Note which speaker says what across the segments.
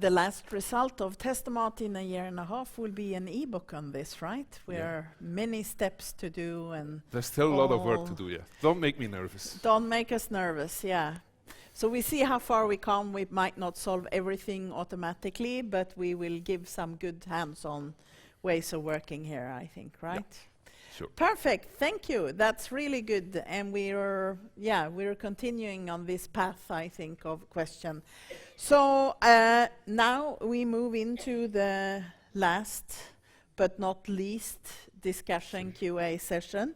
Speaker 1: the last result of Testomat in a year and a half will be an ebook on this, right? There are many steps to do, and
Speaker 2: there's still a lot of work to do. Yeah, don't make me nervous.
Speaker 1: Don't make us nervous. Yeah. So we see how far we come. We might not solve everything automatically, but we will give some good hands-on ways of working here, I think, right?
Speaker 2: Yeah. Sure.
Speaker 1: Perfect. Thank you. That's really good. And we're continuing on this path, I think, of question. So now we move into the last but not least discussion QA session.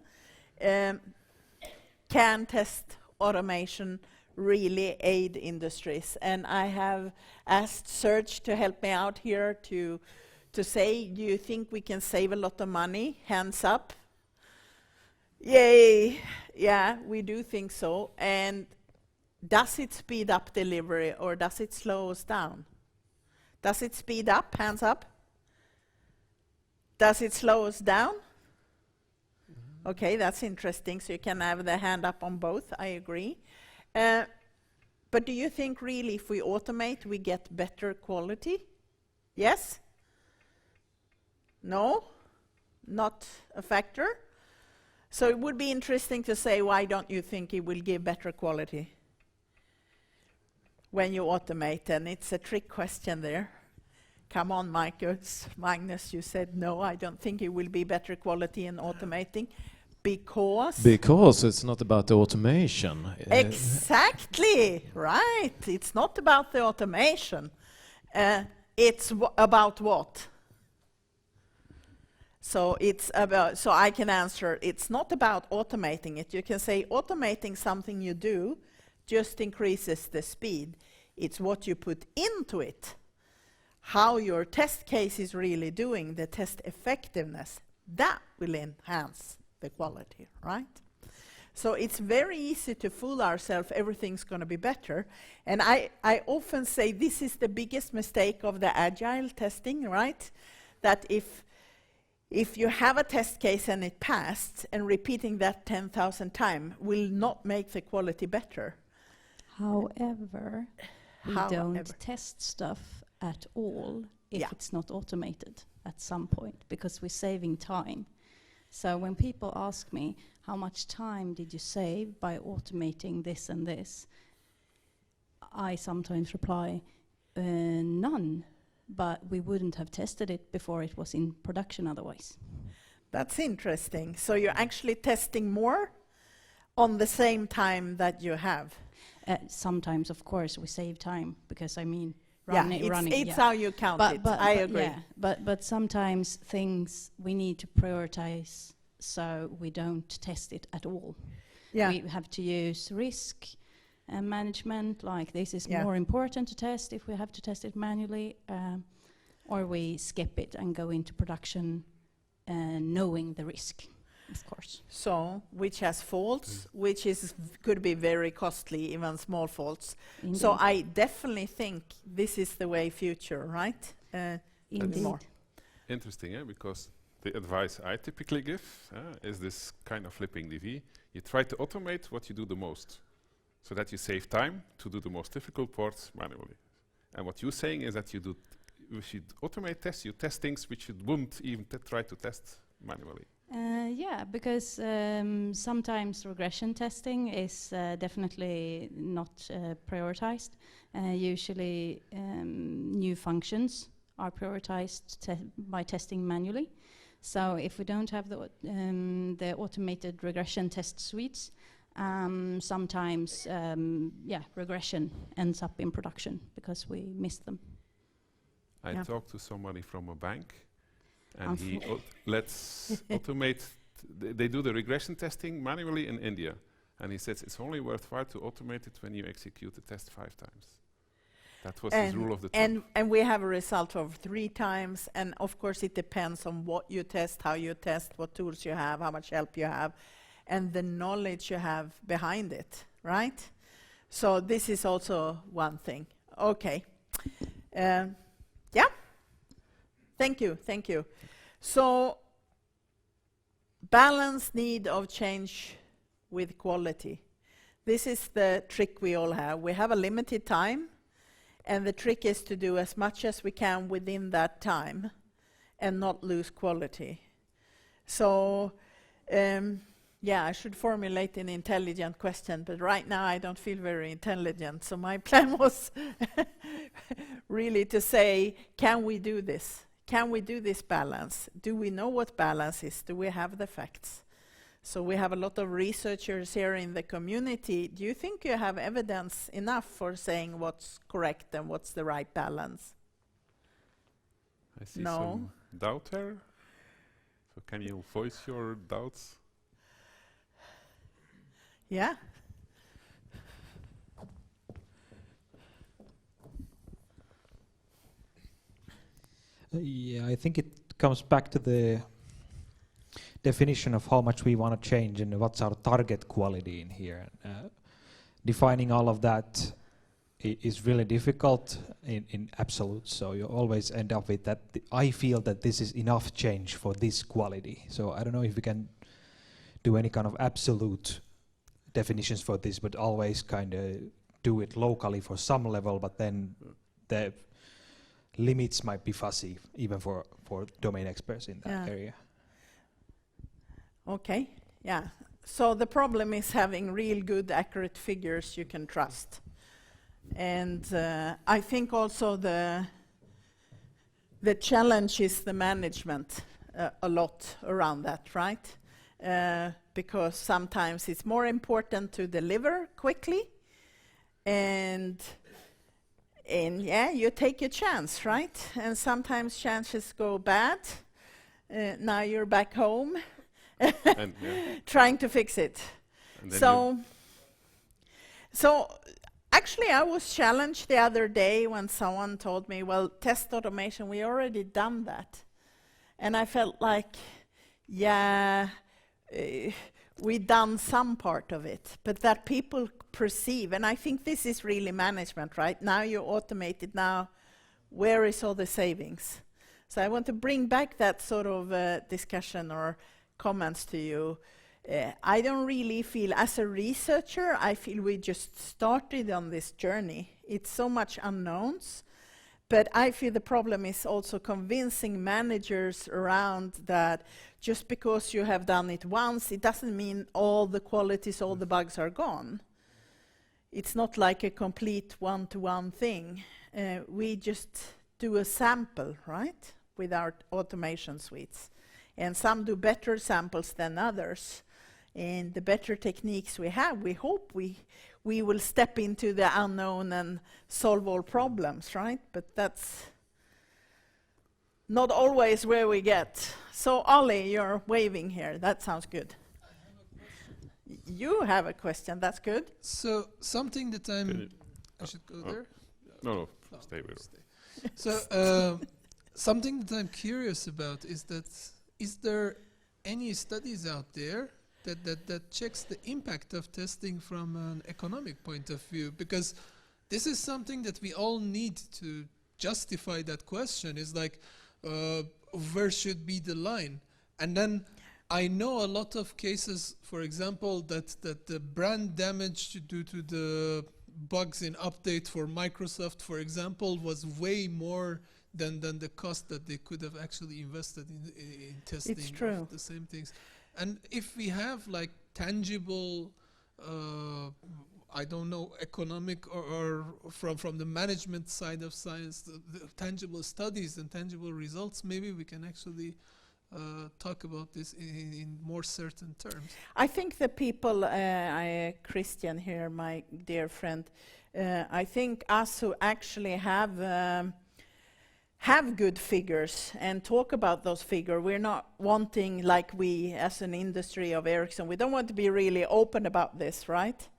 Speaker 1: Can test automation really aid industries? And I have asked Serge to help me out here to say, do you think we can save a lot of money? Hands up. Yay. Yeah, we do think so. And does it speed up delivery or does it slow us down? Does it speed up? Hands up. Does it slow us down? Okay, that's interesting. So you can have the hand up on both. I agree. But do you think really if we automate, we get better quality? Yes? No? Not a factor? So it would be interesting to say, why don't you think it will give better quality when you automate? And it's a trick question there. Come on, Magnus, you said no, I don't think it will be better quality in automating. Because
Speaker 3: it's not about the automation.
Speaker 1: Exactly, right. It's not about the automation. It's about what? So it's about, so I can answer, it's not about automating it. You can say automating something you do just increases the speed. It's what you put into it. How your test case is really doing, the test effectiveness, that will enhance the quality, right? So it's very easy to fool ourselves, everything's going to be better. And I often say this is the biggest mistake of the agile testing, right? That if you have a test case and it passed, and repeating that 10,000 times will not make the quality better.
Speaker 4: However, we don't test stuff at all if it's not automated at some point, because we're saving time. So when people ask me, how much time did you save by automating this and this? I sometimes reply, none, but we wouldn't have tested it before it was in production otherwise.
Speaker 1: That's interesting. So you're actually testing more on the same time that you have?
Speaker 4: Sometimes, of course, we save time, because I mean,
Speaker 1: it's how you count it. I agree.
Speaker 4: Yeah, but sometimes things we need to prioritize, so we don't test it at all. Yeah. We have to use risk management, like this is more important to test if we have to test it manually, or we skip it and go into production knowing the risk, of course.
Speaker 1: So, which has faults, which could be very costly, even small faults. Indeed. So I definitely think this is the way future, right?
Speaker 4: Indeed.
Speaker 1: More.
Speaker 2: Interesting, because the advice I typically give is this kind of flipping the V. You try to automate what you do the most, so that you save time to do the most difficult parts manually. And what you're saying is that you should automate tests, you test things which you wouldn't even try to test manually.
Speaker 4: Because sometimes regression testing is definitely not prioritized. Usually new functions are prioritized by testing manually. So if we don't have the automated regression test suites, sometimes regression ends up in production because we missed them.
Speaker 2: I talked to somebody from a bank, and he let's automate. They do the regression testing manually in India, and he says it's only worthwhile to automate it when you execute the test 5 times. That was his rule of the thumb.
Speaker 1: And we have a result of 3 times, and of course it depends on what you test, how you test, what tools you have, how much help you have, and the knowledge you have behind it, right? So this is also one thing. Okay. Thank you. So, balance need of change with quality. This is the trick we all have. We have a limited time, And the trick is to do as much as we can within that time and not lose quality. So, yeah, I should formulate an intelligent question, but right now I don't feel very intelligent. So my plan was really to say, can we do this? Can we do this balance? Do we know what balance is? Do we have the facts? So we have a lot of researchers here in the community. Do you think you have evidence enough for saying what's correct and what's the right balance?
Speaker 2: I see
Speaker 1: No.
Speaker 2: some doubt here. So can you voice your doubts?
Speaker 1: Yeah?
Speaker 5: Yeah, I think it comes back to the definition of how much we want to change and what's our target quality in here. Defining all of that is really difficult in absolute, so you always end up with that. I feel that this is enough change for this quality. So I don't know if we can do any kind of absolute definitions for this, but always kind of do it locally for some level, but then the limits might be fuzzy even for domain experts in that area.
Speaker 1: Okay, yeah. So the problem is having real good, accurate figures you can trust. And I think also the challenge is the management a lot around that, right? Because sometimes it's more important to deliver quickly, and yeah, you take a chance, right? And sometimes chances go bad. Now you're back home
Speaker 2: And,
Speaker 1: trying to fix it.
Speaker 2: and then
Speaker 1: So actually I was challenged the other day when someone told me, well, test automation, we already done that. And I felt like, yeah, we done some part of it, but that people perceive, and I think this is really management, right? Now you automate it, now where is all the savings? So I want to bring back that sort of discussion or comments to you. I don't really feel, as a researcher, I feel we just started on this journey. It's so much unknowns, but I feel the problem is also convincing managers around that just because you have done it once, it doesn't mean all the qualities, all the bugs are gone. It's not like a complete one-to-one thing. We just do a sample, right, with our automation suites. And some do better samples than others. And the better techniques we have, we hope we will step into the unknown and solve all problems, right? But that's not always where we get. So Ollie, you're waving here. That sounds good. You have a question. That's good.
Speaker 6: So something that I should go there?
Speaker 2: no, stay with it.
Speaker 6: So something that I'm curious about is there any studies out there that checks the impact of testing from an economic point of view? Because this is something that we all need to justify that question. Is like, where should be the line? And then I know a lot of cases, for example, that the brand damage due to the bugs in update for Microsoft, for example, was way more than the cost that they could have actually invested in testing of the same things. And if we have like tangible, I don't know, economic or from the management side of science, the tangible studies and tangible results, maybe we can actually talk about this in more certain terms.
Speaker 1: I think the people, Christian here, my dear friend, I think us who actually have good figures and talk about those figures, we're not wanting, like we as an industry of Ericsson, we don't want to be really open about this, right?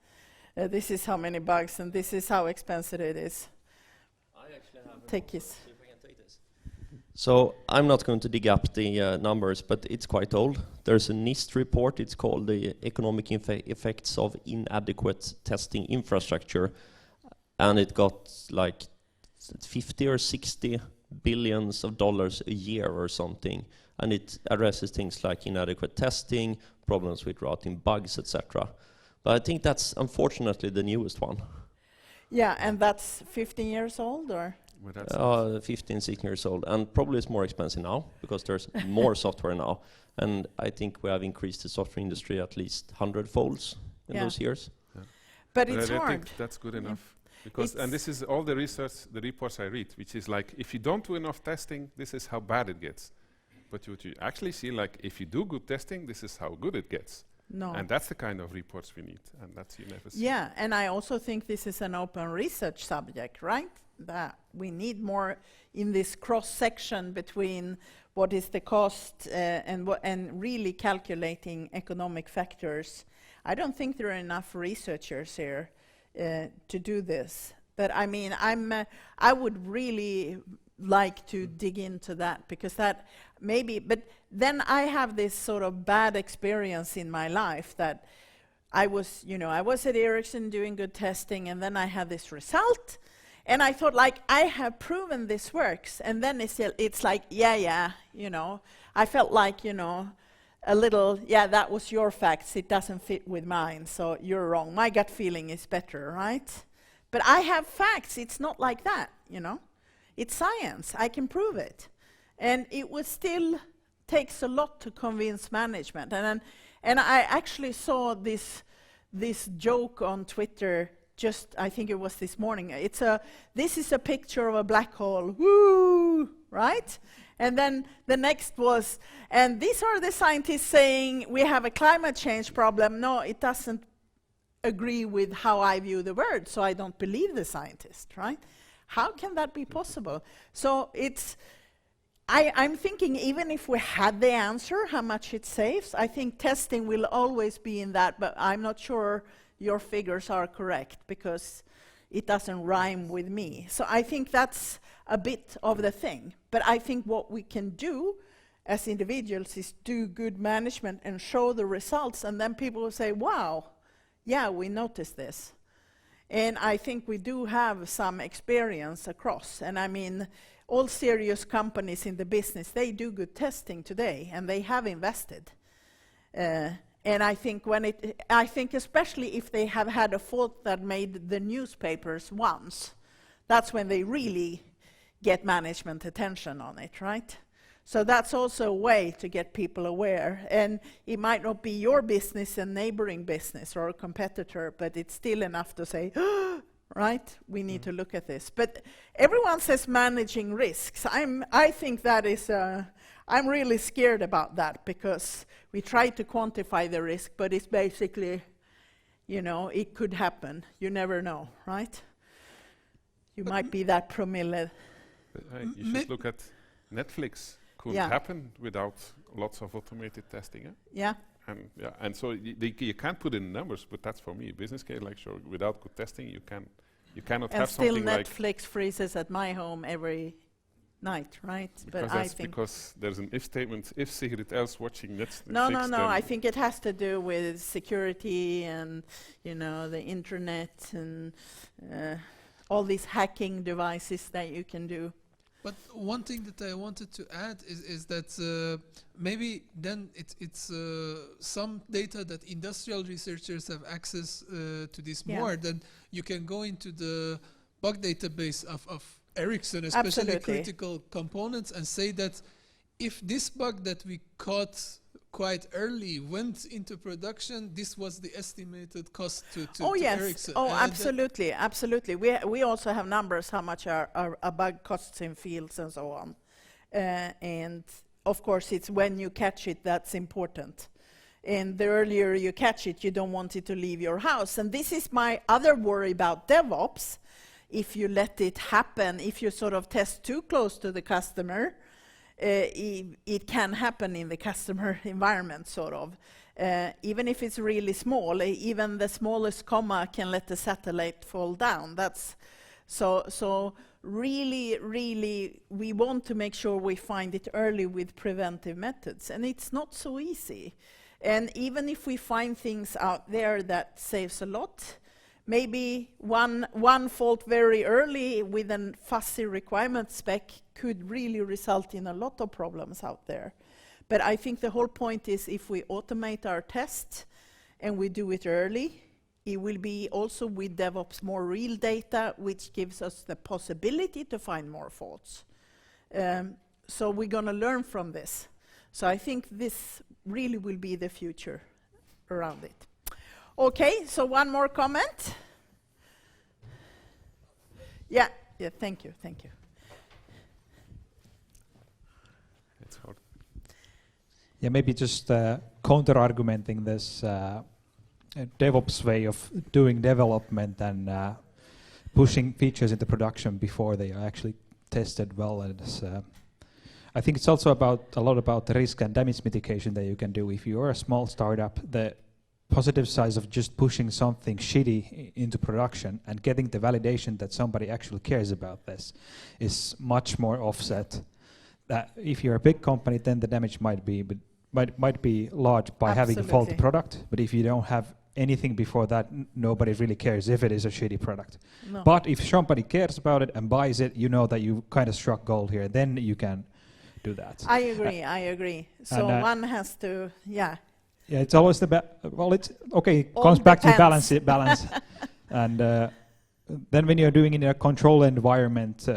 Speaker 1: This is how many bugs and this is how expensive it is.
Speaker 7: I actually have
Speaker 1: take this.
Speaker 7: See if I can take this. So I'm not going to dig up the numbers, but it's quite old. There's a NIST report. It's called the Economic Effects of Inadequate Testing Infrastructure, and it got like 50 or 60 billions of dollars a year or something, and it addresses things like inadequate testing, problems with routing bugs, etc. But I think that's unfortunately the newest one.
Speaker 1: Yeah, and that's 15 years old, or?
Speaker 2: Well, that's
Speaker 7: 15, 16 years old, and probably it's more expensive now because there's more software now. And I think we have increased the software industry at least 100 folds in those years.
Speaker 1: But it's
Speaker 2: I
Speaker 1: hard.
Speaker 2: think that's good enough. Because, and this is all the research, the reports I read, which is like, if you don't do enough testing, this is how bad it gets. But what you actually see, like, if you do good testing, this is how good it gets.
Speaker 1: No.
Speaker 2: And that's the kind of reports we need, and that's you never see.
Speaker 1: Yeah, and I also think this is an open research subject, right? That we need more in this cross-section between what is the cost and really calculating economic factors. I don't think there are enough researchers here to do this. But I mean, I would really like to dig into that, because that maybe, but then I have this sort of bad experience in my life that I was at Ericsson doing good testing, and then I had this result, and I thought, like, I have proven this works, and then it's like, I felt like, a little, that was your facts, it doesn't fit with mine, so you're wrong. My gut feeling is better, right? But I have facts, it's not like that, It's science, I can prove it. And it would still takes a lot to convince management. And I actually saw this joke on Twitter, I think it was this morning. This is a picture of a black hole, woo, right? And then the next was, and these are the scientists saying we have a climate change problem. No, it doesn't agree with how I view the world, so I don't believe the scientist, right? How can that be possible? So I'm thinking, even if we had the answer, how much it saves, I think testing will always be in that, but I'm not sure your figures are correct, because it doesn't rhyme with me. So I think that's a bit of the thing. But I think what we can do as individuals is do good management and show the results, and then people will say, wow, yeah, we noticed this. And I think we do have some experience across. And I mean, all serious companies in the business, they do good testing today, and they have invested. And I think especially if they have had a fault that made the newspapers once, that's when they really get management attention on it, right? So that's also a way to get people aware. And it might not be your business and neighboring business or a competitor, but it's still enough to say, right, we need to look at this. But everyone says managing risks. I think that is, I'm really scared about that, because we try to quantify the risk, but it's basically, it could happen. You never know, right? You might be that promille.
Speaker 2: You should look at Netflix. Could happen without lots of automated testing.
Speaker 1: Yeah.
Speaker 2: And so you can't put in numbers, but that's for me a business case. Like, sure, without good testing, you cannot have something like.
Speaker 1: And still Netflix freezes at my home every night, right?
Speaker 2: Because that's because there's an if statement. If Sigrid else watching Netflix.
Speaker 1: No. I think it has to do with security and the internet and all these hacking devices that you can do.
Speaker 6: But one thing that I wanted to add is that maybe then it's some data that industrial researchers have access to this more, then you can go into the bug database of Ericsson, especially critical components, and say that if this bug that we caught quite early went into production, this was the estimated cost to Ericsson.
Speaker 1: Oh, absolutely. We also have numbers how much a bug costs in fields and so on. And of course, it's when you catch it that's important. And the earlier you catch it, you don't want it to leave your house. And this is my other worry about DevOps. If you let it happen, if you sort of test too close to the customer, it can happen in the customer environment, sort of. Even if it's really small, even the smallest comma can let the satellite fall down. That's so really, we want to make sure we find it early with preventive methods, and it's not so easy. And even if we find things out there that saves a lot, maybe one fault very early with a fussy requirement spec could really result in a lot of problems out there. But I think the whole point is if we automate our tests and we do it early, It will be also with DevOps more real data, which gives us the possibility to find more faults. So we're going to learn from this. So I think this really will be the future around it. Okay, so one more comment. Yeah, thank you.
Speaker 2: It's hard.
Speaker 5: Yeah, maybe just counter-argumenting this DevOps way of doing development and pushing features into production before they are actually tested well. And I think it's also a lot about the risk and damage mitigation that you can do. If you are a small startup, the positive side of just pushing something shitty into production and getting the validation that somebody actually cares about this is much more offset. That if you're a big company, then the damage might be large by having a faulty product. But if you don't have anything before that, nobody really cares if it is a shitty product.
Speaker 1: No.
Speaker 5: But if somebody cares about it and buys it, you know that you kind of struck gold here. Then you can do that.
Speaker 1: I agree. So one has to, Yeah,
Speaker 5: it's always it's okay. It
Speaker 1: All
Speaker 5: comes back to
Speaker 1: depends.
Speaker 5: balance. And then when you're doing it in a control environment,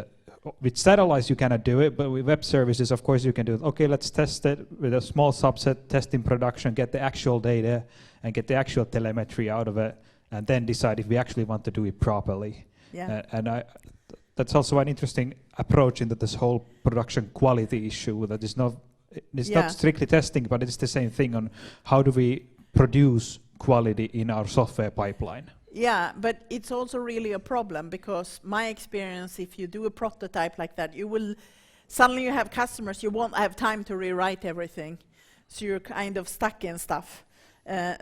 Speaker 5: with satellites you cannot do it, but with web services, of course, you can do it. Okay, let's test it with a small subset, test in production, get the actual data, and get the actual telemetry out of it, and then decide if we actually want to do it properly.
Speaker 1: Yeah.
Speaker 5: That's also an interesting approach into this whole production quality issue. That is not not strictly testing, but it's the same thing on how do we produce quality in our software pipeline.
Speaker 1: Yeah, but it's also really a problem, because my experience, if you do a prototype like that, suddenly you have customers, you won't have time to rewrite everything. So you're kind of stuck in stuff.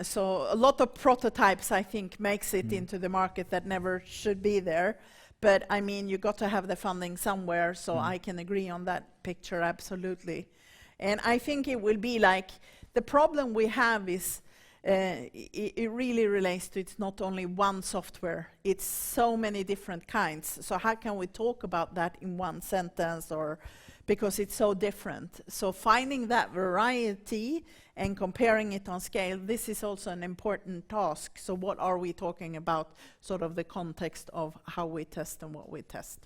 Speaker 1: So a lot of prototypes, I think, makes it into the market that never should be there. But I mean, you got to have the funding somewhere, so I can agree on that picture, absolutely. And I think it will be like, the problem we have is, it really relates to, it's not only one software, it's so many different kinds. So how can we talk about that in one sentence, or because it's so different? So finding that variety and comparing it on scale, this is also an important task. So what are we talking about, sort of the context of how we test and what we test?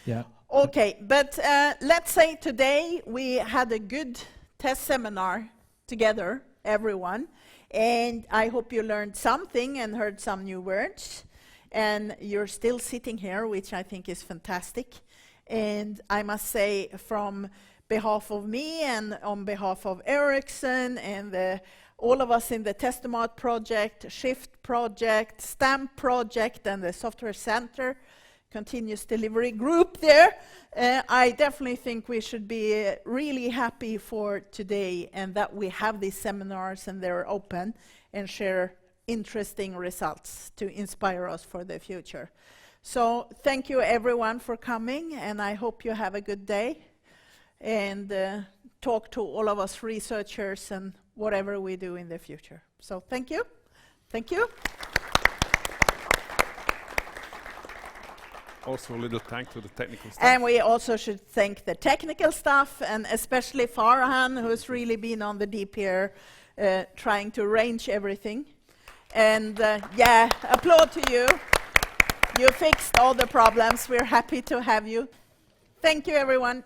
Speaker 5: Yeah.
Speaker 1: Okay, but let's say today we had a good test seminar together, everyone. And I hope you learned something and heard some new words. And you're still sitting here, which I think is fantastic. And I must say, from behalf of me and on behalf of Ericsson and all of us in the Testomat project, Shift project, Stamp project, and the Software Center continuous delivery group there, I definitely think we should be really happy for today, and that we have these seminars and they're open and share interesting results to inspire us for the future. So thank you everyone for coming, and I hope you have a good day, and talk to all of us researchers and whatever we do in the future. So thank you. Thank you.
Speaker 2: Also a little thank to the technical staff.
Speaker 1: And we also should thank the technical staff, and especially Farhan, who's really been on the deep here, trying to arrange everything. And yeah, applaud to you. You fixed all the problems. We're happy to have you. Thank you, everyone.